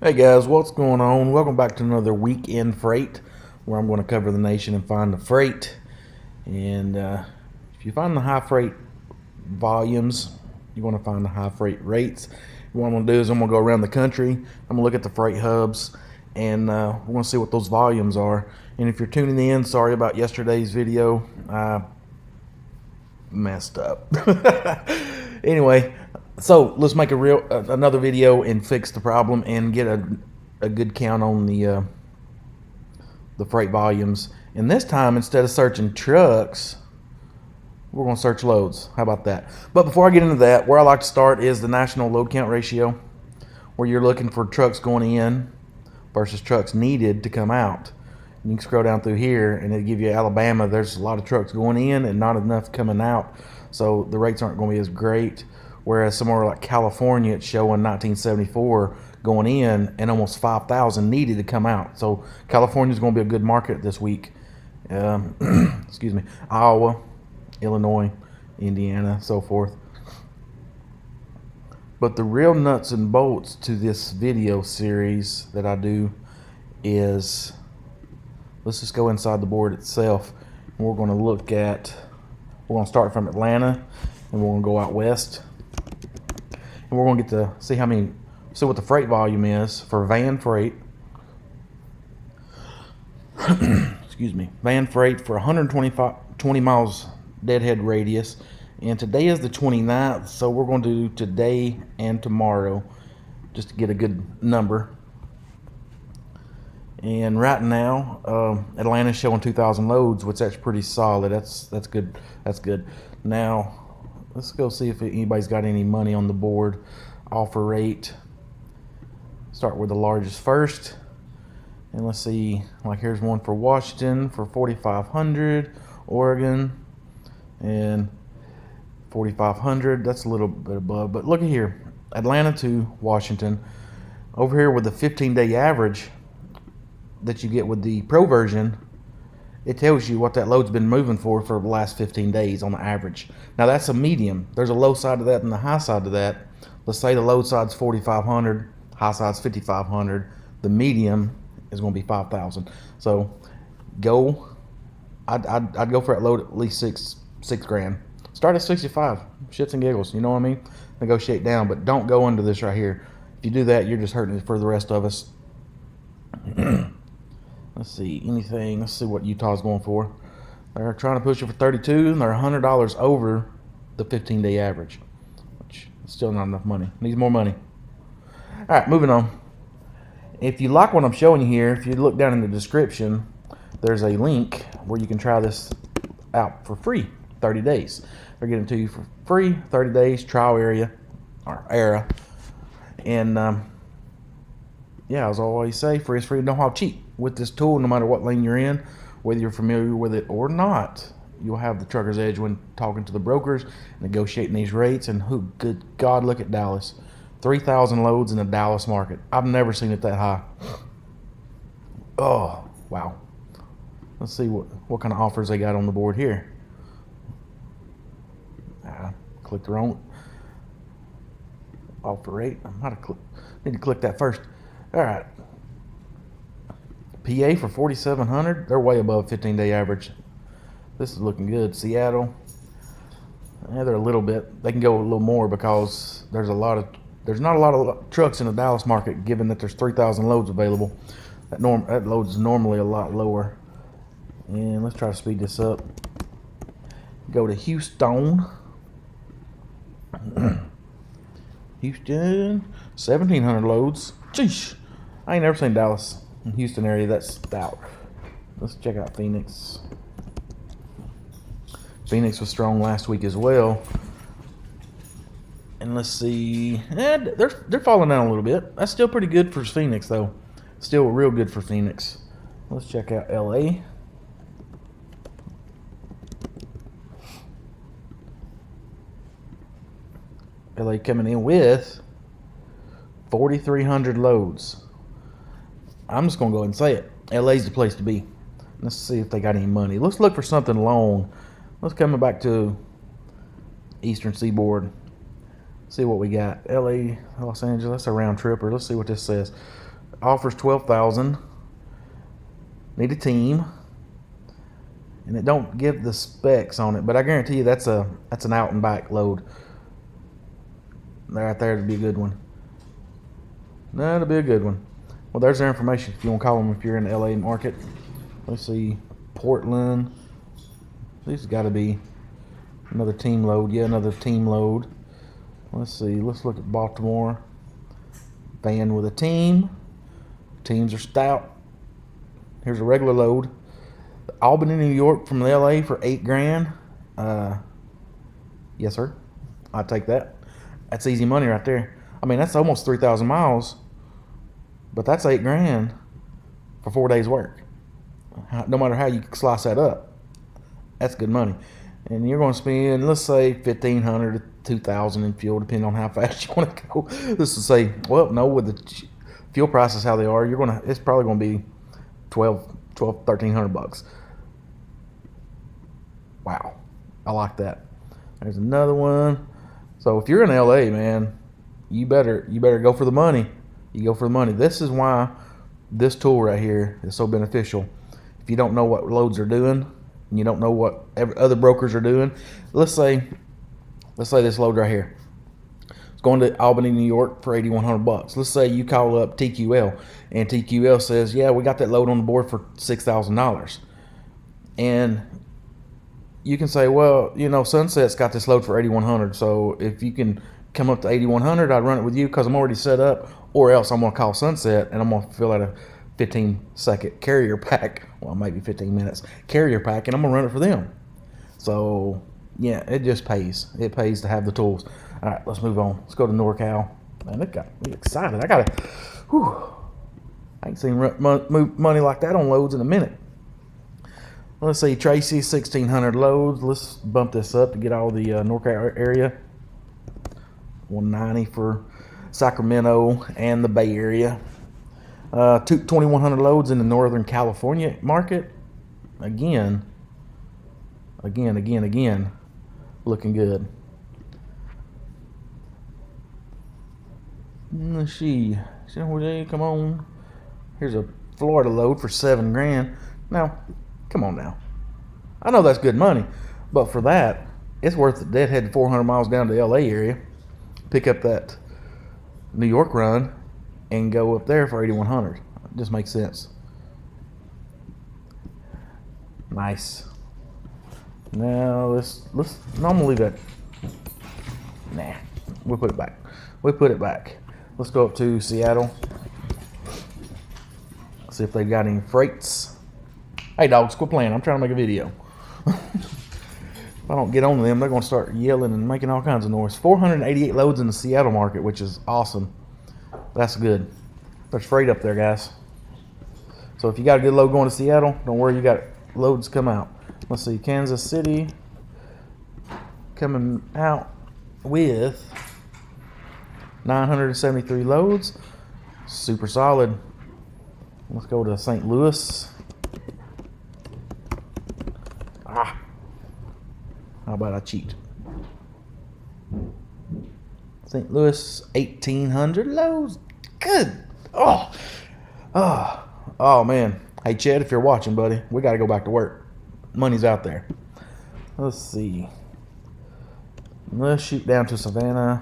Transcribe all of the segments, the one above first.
Hey guys, what's going on? Welcome back to another week in freight, where I'm going to cover the nation and find the freight. And if you find the high freight volumes, you want to find the high freight rates. What I'm going to do is I'm going to go around the country. I'm going to look at the freight hubs, and we're going to see what those volumes are. And if you're tuning in, sorry about yesterday's video. I messed up. Anyway, so let's make another video and fix the problem and get a good count on the freight volumes. And this time, instead of searching trucks, we're going to search loads. How about that? But before I get into that, where I like to start is the national load count ratio, where you're looking for trucks going in versus trucks needed to come out. And you can scroll down through here and it'll give you Alabama. There's a lot of trucks going in and not enough coming out, so the rates aren't going to be as great. Whereas somewhere like California, it's showing 1974 going in and almost 5,000 needed to come out. So California's going to be a good market this week. Excuse me. Iowa, Illinois, Indiana, so forth. But the real nuts and bolts to this video series that I do is, let's just go inside the board itself. And we're going to start from Atlanta and we're going to go out west. And we're going to get to see what the freight volume is for van freight. Excuse me. Van freight for 120 miles deadhead radius. And today is the 29th, so we're going to do today and tomorrow just to get a good number. And right now, Atlanta's showing 2,000 loads, which that's pretty solid. That's good. That's good. Now, let's go see if anybody's got any money on the board. Offer rate. Start with the largest first. And let's see, like here's one for Washington for 4,500, Oregon, and 4,500. That's a little bit above, but look at here, Atlanta to Washington. Over here with the 15-day average that you get with the Pro version, it tells you what that load's been moving for the last 15 days on the average. Now that's a medium. There's a low side to that and the high side to that. Let's say the low side's 4,500, high side's 5,500. The medium is going to be 5,000. So I'd go for that load at least six grand. Start at 65, shits and giggles. You know what I mean? Negotiate down, but don't go under this right here. If you do that, you're just hurting it for the rest of us. Let's see, anything. Let's see what Utah's going for. They're trying to push it for 32, and they're $100 over the 15-day average, which is still not enough money. Needs more money. All right, moving on. If you like what I'm showing you here, if you look down in the description, there's a link where you can try this out for free, 30 days. They're getting it to you for free, 30 days, trial era. And yeah, as I always say, free is free, no how cheap. With this tool, no matter what lane you're in, whether you're familiar with it or not, you'll have the trucker's edge when talking to the brokers, negotiating these rates. And good God, look at Dallas. 3,000 loads in the Dallas market. I've never seen it that high. Oh, wow. Let's see what kind of offers they got on the board here. Click the wrong offer rate. Need to click that first. All right. PA for 4,700. They're way above 15-day average. This is looking good. Seattle. Yeah, they're a little bit. They can go a little more because there's not a lot of trucks in the Dallas market, given that there's 3,000 loads available. That load is normally a lot lower. And let's try to speed this up. Go to Houston. Houston, 1,700 loads. Jeez, I ain't never seen Dallas in Houston area that's stout. Let's check out Phoenix. Phoenix was strong last week as well. And let's see, they're falling down a little bit. That's still pretty good for Phoenix though. Still real good for Phoenix. Let's check out LA. LA coming in with 4,300 loads. I'm just going to go ahead and say it. LA's the place to be. Let's see if they got any money. Let's look for something long. Let's come back to Eastern Seaboard. See what we got. LA, Los Angeles, a round tripper. Let's see what this says. offers 12,000. Need a team, and it don't give the specs on it, but I guarantee you that's an out and back load. Right there would be a good one. That'll be a good one. Well, there's their information if you want to call them if you're in the LA market. Let's see, Portland. This has got to be another team load. Yeah, another team load. Let's see. Let's look at Baltimore. Van with a team. Teams are stout. Here's a regular load. Albany, New York from LA for $8 grand. Yes, sir. I'll take that. That's easy money right there. I mean, that's almost 3,000 miles, but that's $8 grand for 4 days work. No matter how you slice that up, that's good money. And you're going to spend, let's say, $1,500 to $2,000 in fuel, depending on how fast you want to go. This is say, well, no, with the fuel prices how they are, it's probably going to be $1,300. Wow, I like that. There's another one. So if you're in LA, man, you better go for the money. You go for the money. This is why this tool right here is so beneficial. If you don't know what loads are doing, and you don't know what other brokers are doing, let's say this load right here, it's going to Albany, New York for $8,100. Let's say you call up TQL, and TQL says, yeah, we got that load on the board for $6,000, and you can say, well, you know, Sunset's got this load for $8,100, so if you can come up to $8,100, I'd run it with you because I'm already set up, or else I'm going to call Sunset and I'm going to fill out a 15-second carrier pack, well, maybe 15 minutes carrier pack, and I'm going to run it for them. So, yeah, it just pays. It pays to have the tools. All right, let's move on. Let's go to NorCal. Man, it got me excited. I ain't seen money like that on loads in a minute. Let's see, Tracy, 1,600 loads. Let's bump this up to get all the NorCal area. 190 for Sacramento and the Bay Area. 2,100 loads in the Northern California market. Again, looking good. Let's see. Come on. Here's a Florida load for $7 grand. Now, come on now. I know that's good money, but for that, it's worth it. Deadhead 400 miles down to the LA area, pick up that New York run, and go up there for $8,100. It just makes sense. Nice. Now let's normally leave that. Nah, we'll put it back. Let's go up to Seattle. See if they've got any freights. Hey dogs, quit playing. I'm trying to make a video. If I don't get on them, they're going to start yelling and making all kinds of noise. 488 loads in the Seattle market, which is awesome. That's good. There's freight up there, guys. So if you got a good load going to Seattle, don't worry, you got loads come out. Let's see, Kansas City coming out with 973 loads. Super solid. Let's go to St. Louis. How about I cheat? St. Louis, 1,800 loads. Good. Oh, man. Hey, Chad, if you're watching, buddy, we got to go back to work. Money's out there. Let's see. Let's shoot down to Savannah.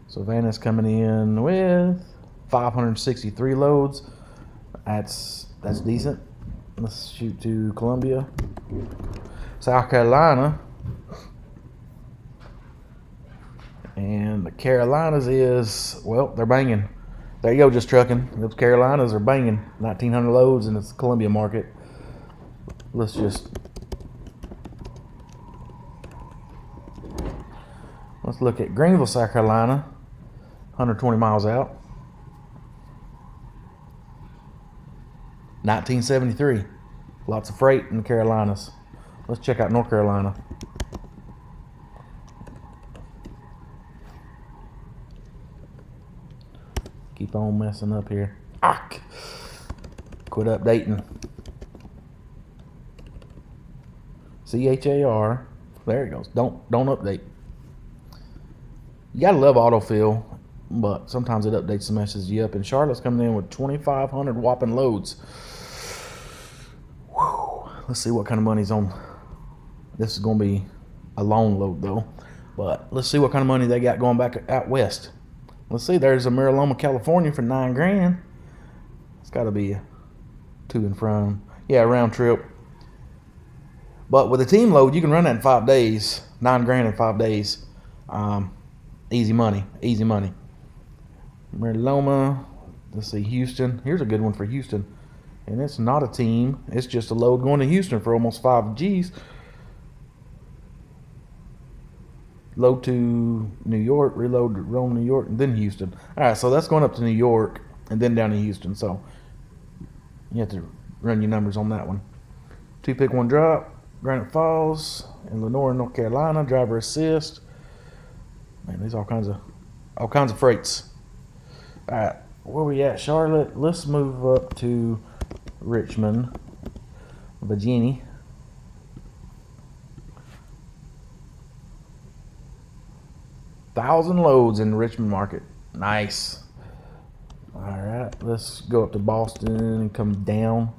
Savannah's coming in with 563 loads. That's decent. Let's shoot to Columbia. South Carolina. And the Carolinas is, well, they're banging. There you go, just trucking. Those Carolinas are banging. 1,900 loads in the Columbia market. Let's look at Greenville, South Carolina. 120 miles out. 1973. Lots of freight in the Carolinas. Let's check out North Carolina. Keep on messing up here. Quit updating. CHAR. There it goes. Don't update. You gotta love autofill. but sometimes it updates the message you up. And Charlotte's coming in with 2,500 whopping loads. Whew. Let's see what kind of money's on. This is going to be a long load though, but let's see what kind of money they got going back out west. Let's see. There's a Mariloma, California for $9 grand. It's got to be to and from. Yeah, round trip. But with a team load, you can run that in 5 days. $9 grand in 5 days. Easy money. Easy money. Mariloma. Let's see, Houston. Here's a good one for Houston. And it's not a team. It's just a load going to Houston for almost 5 G's. Load to New York, reload to Rome, New York, and then Houston. All right, so that's going up to New York and then down to Houston. So you have to run your numbers on that one. 2 pick 1 drop, Granite Falls in Lenore, North Carolina. Driver assist. Man, there's all kinds of freights. All right, where we at, Charlotte? Let's move up to Richmond, Virginia. $1,000 loads in the Richmond market. Nice. All right, let's go up to Boston and come down.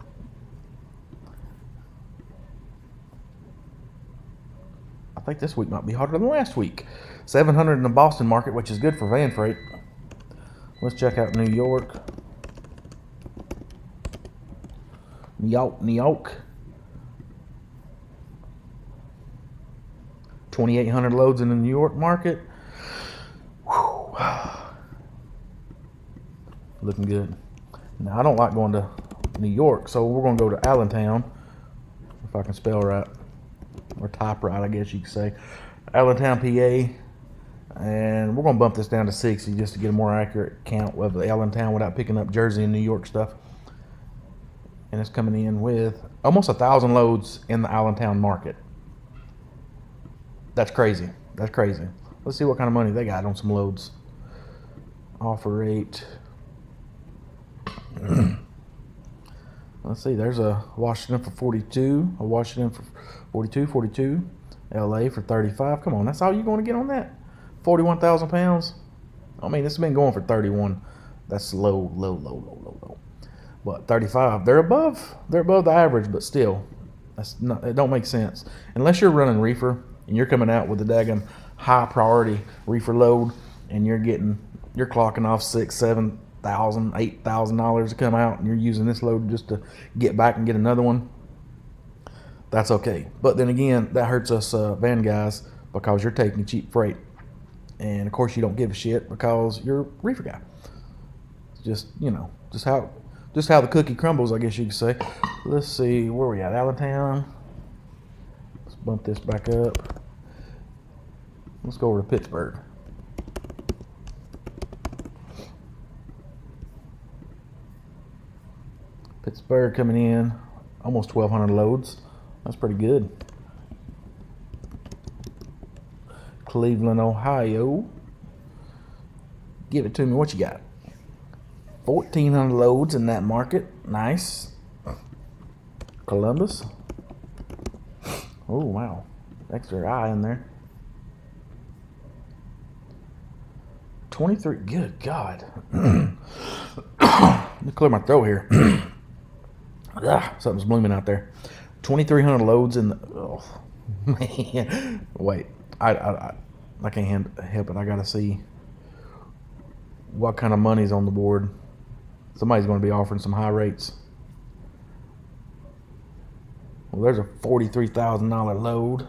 I think this week might be harder than last week. 700 in the Boston market, which is good for van freight. Let's check out New York. New York. 2,800 loads in the New York market. Looking good. Now, I don't like going to New York, so we're going to go to Allentown, if I can spell right, or type right, I guess you could say. Allentown, PA, and we're going to bump this down to 60 just to get a more accurate count of the Allentown without picking up Jersey and New York stuff. And it's coming in with almost 1,000 loads in the Allentown market. That's crazy. That's crazy. Let's see what kind of money they got on some loads. Offer rate. Let's see, there's a Washington for 42, a Washington for 42, LA for 35. Come on, that's all you're going to get on that? 41,000 pounds? I mean, this has been going for 31. That's low. But 35, they're above the average, but still, it don't make sense. Unless you're running reefer and you're coming out with a daggum high priority reefer load and you're clocking off $6,000, $7,000, $8,000 to come out, and you're using this load just to get back and get another one, that's okay. But then again, that hurts us van guys because you're taking cheap freight, and of course you don't give a shit because you're a reefer guy. It's just, just how the cookie crumbles, I guess you could say. Let's see, where we at? Allentown. Let's bump this back up. Let's go over to Pittsburgh. Pittsburgh coming in almost 1,200 loads. That's pretty good. Cleveland, Ohio. Give it to me. What you got? 1,400 loads in that market. Nice. Columbus. Oh, wow. Extra I in there. 23. Good God. Let me clear my throat here. Something's blooming out there. 2,300 loads in the. Oh, man. Wait. I can't help it. I got to see what kind of money's on the board. Somebody's going to be offering some high rates. Well, there's a $43,000 load.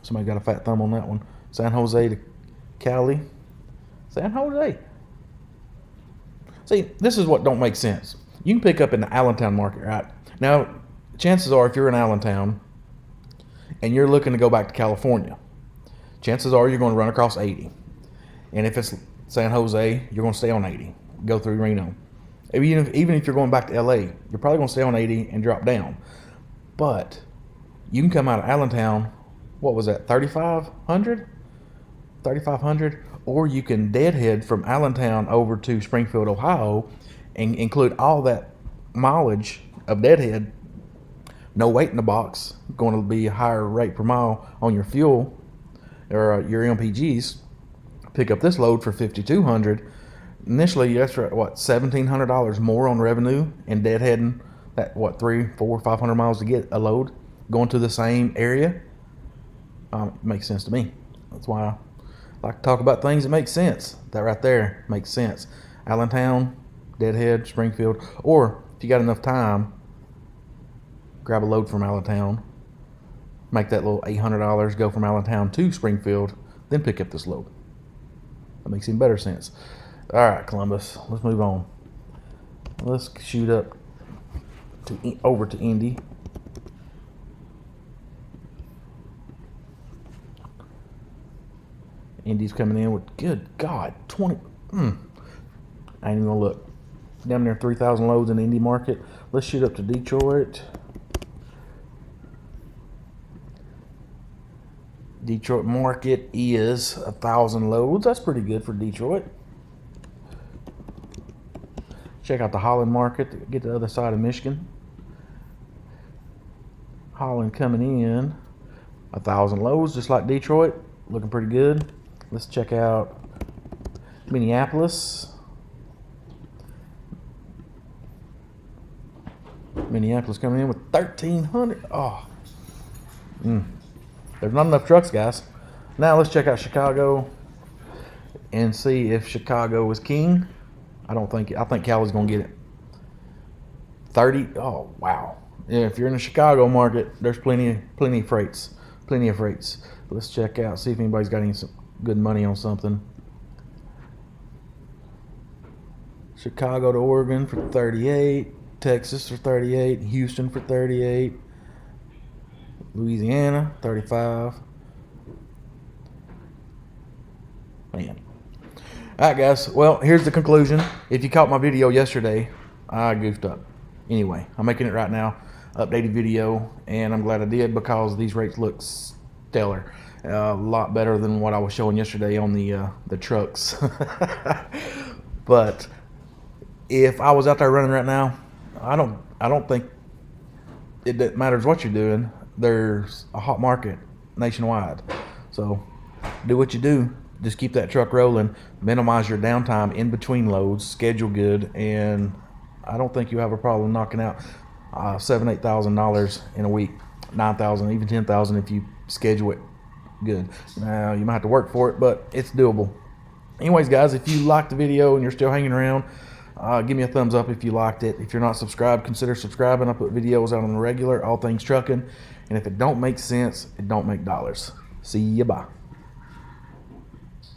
Somebody got a fat thumb on that one. San Jose to Cali. San Jose. See, this is what don't make sense. You can pick up in the Allentown market, right? Now, chances are if you're in Allentown and you're looking to go back to California, chances are you're going to run across 80. And if it's San Jose, you're going to stay on 80. Go through Reno. Even if you're going back to LA, you're probably going to stay on 80 and drop down. But you can come out of Allentown, what was that, 3,500? 3,500? Or you can deadhead from Allentown over to Springfield, Ohio, and include all that mileage of deadhead. No weight in the box. Going to be a higher rate per mile on your fuel or your MPGs. pick up this load for $5,200. Initially, that's what, $1,700 more on revenue and deadheading that, what, 300, 400, 500 miles to get a load going to the same area. Makes sense to me. That's why I like to talk about things that make sense. That right there makes sense. Allentown, Deadhead, Springfield, or if you got enough time, grab a load from Allentown, make that little $800, go from Allentown to Springfield, then pick up this load. That makes even better sense. All right, Columbus, let's move on. Let's shoot up over to Indy. Indy's coming in with, good God, 20. I ain't even gonna look. Down there, 3,000 loads in the Indy market. Let's shoot up to Detroit. Detroit market is 1,000 loads. That's pretty good for Detroit. Check out the Holland market. Get to the other side of Michigan. Holland coming in 1,000 loads, just like Detroit. Looking pretty good. Let's check out Minneapolis. Minneapolis coming in with 1,300. Oh, there's not enough trucks, guys. Now let's check out Chicago and see if Chicago is king. I think Cali's gonna get it. 30. Oh wow. Yeah, if you're in the Chicago market, there's plenty of freights. Let's check out, see if anybody's got any good money on something. Chicago to Oregon for 38, Texas for 38, Houston for 38, Louisiana 35. Man. All right, guys. Well, here's the conclusion. If you caught my video yesterday, I goofed up. Anyway, I'm making it right now. Updated video, and I'm glad I did because these rates look stellar. A lot better than what I was showing yesterday on the trucks. But if I was out there running right now, I don't think it matters what you're doing. There's a hot market nationwide. So do what you do. Just keep that truck rolling. Minimize your downtime in between loads. Schedule good, and I don't think you have a problem knocking out $7,000, $8,000 in a week, $9,000, even $10,000 if you schedule it good. Now you might have to work for it, but it's doable. Anyways, guys, if you liked the video and you're still hanging around, give me a thumbs up if you liked it. If you're not subscribed, consider subscribing. I put videos out on the regular, all things trucking, and if it don't make sense, it don't make dollars. See ya, bye.